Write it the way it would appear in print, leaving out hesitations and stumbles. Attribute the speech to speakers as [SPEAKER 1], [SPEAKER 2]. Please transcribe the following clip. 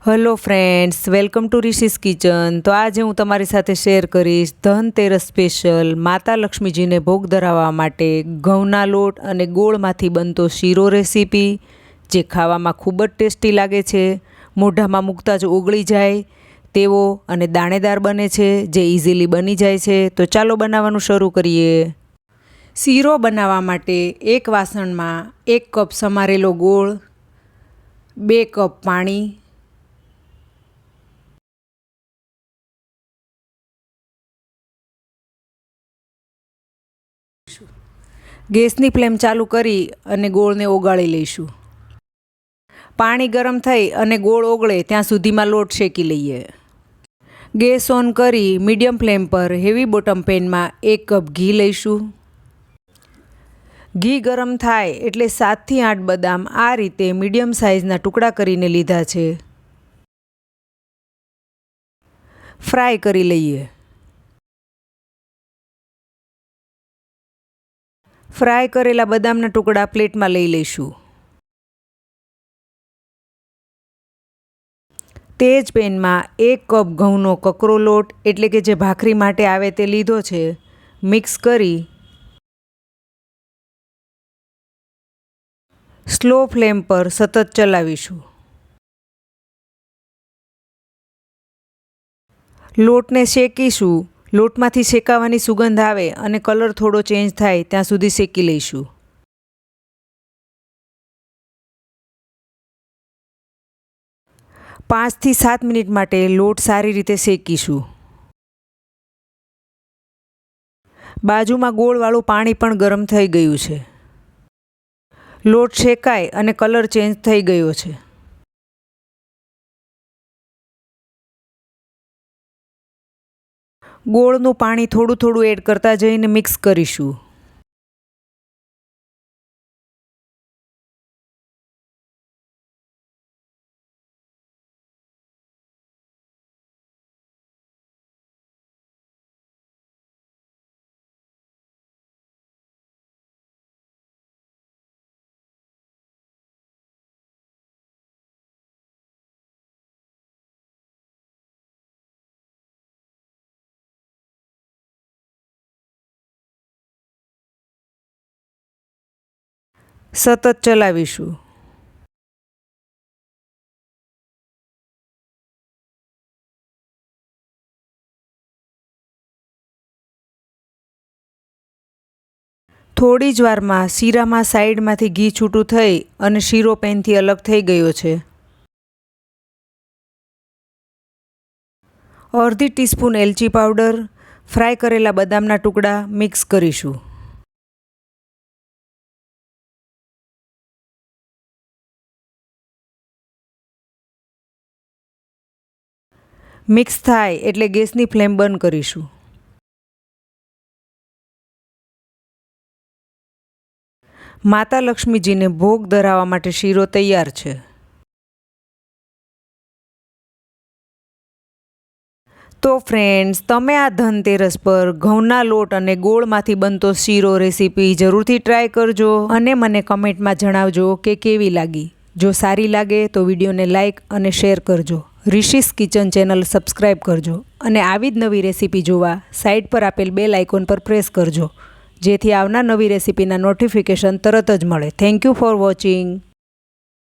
[SPEAKER 1] Hello friends, welcome to Rishi's kitchen. તો આજે હું તમારી સાથે શેર કરીશ ધનતેરસ સ્પેશિયલ માતા લક્ષ્મીજીને ભોગ ધરાવવા માટે ઘઉંના લોટ અને ગોળમાંથી બનતો શીરો રેસીપી, જે ખાવામાં ખૂબ જ ટેસ્ટી લાગે છે, મોઢામાં મૂકતા જ ઓગળી જાય તેવો અને દાણેદાર બને છે, જે ઇઝીલી બની જાય છે। તો ચાલો બનાવવાનું શરૂ કરીએ। શીરો બનાવવા માટે એક વાસણમાં 1 કપ સમારેલો ગોળ, 2 કપ પાણી, ગેસની ફ્લેમ ચાલુ કરી અને ગોળને ઓગાળી લઈશું। પાણી ગરમ થઈ અને ગોળ ઓગળે ત્યાં સુધીમાં લોટ શેકી લઈએ। ગેસ ઓન કરી મીડિયમ ફ્લેમ પર હેવી બોટમ પેનમાં 1 કપ ઘી લઈશું। ઘી ગરમ થાય એટલે 7 થી 8 બદામ આ રીતે મીડિયમ સાઇઝના ટુકડા કરીને લીધા છે, ફ્રાય કરી લઈએ। ફ્રાય કરેલા બદામના ટુકડા પ્લેટમાં લઈ લઈશું। તે જ પેનમાં 1 કપ ઘઉંનો કકરો લોટ એટલે કે જે ભાખરી માટે આવે તે લીધો છે, મિક્સ કરી સ્લો ફ્લેમ પર સતત ચલાવીશું। લોટને શેકીશું। લોટમાંથી શેકાવાની સુગંધ આવે અને કલર થોડો ચેન્જ થાય ત્યાં સુધી શેકી લઈશું। પાંચ થી 7 મિનિટ માટે લોટ સારી રીતે શેકીશું। બાજુમાં ગોળવાળું પાણી પણ ગરમ થઈ ગયું છે। લોટ શેકાય અને કલર ચેન્જ થઈ ગયો છે। ગોળનું પાણી થોડું થોડું એડ કરતા જઈને મિક્સ કરીશું। સતત ચલાવીશું। થોડી જ વારમાં શીરામાં સાઈડમાંથી ઘી છૂટું થઈ અને શીરો પેનથી અલગ થઈ ગયો છે। અડધી ટીસ્પૂન એલચી પાવડર, ફ્રાય કરેલા બદામના ટુકડા મિક્સ કરીશું। મિક્સ થાય એટલે ગેસની ફ્લેમ બંધ કરીશું। માતા લક્ષ્મીજીને ભોગ ધરાવવા માટે શીરો તૈયાર છે। તો ફ્રેન્ડ્સ, તમે આ ધનતેરસ પર ઘઉંના લોટ અને ગોળમાંથી બનતો શીરો રેસીપી જરૂરથી ટ્રાય કરજો અને મને કમેન્ટમાં જણાવજો કે કેવી લાગી। જો સારી લાગે તો વિડીયોને લાઇક અને શેર કરજો। રિશીઝ કિચન ચેનલ સબસ્ક્રાઈબ કરજો અને આવી જ નવી રેસીપી જોવા સાઈડ પર આપેલ બેલ આઇકોન પર પ્રેસ કરજો, જેથી આવનાર નવી રેસીપીના નોટિફિકેશન તરત જ મળે। Thank you for watching.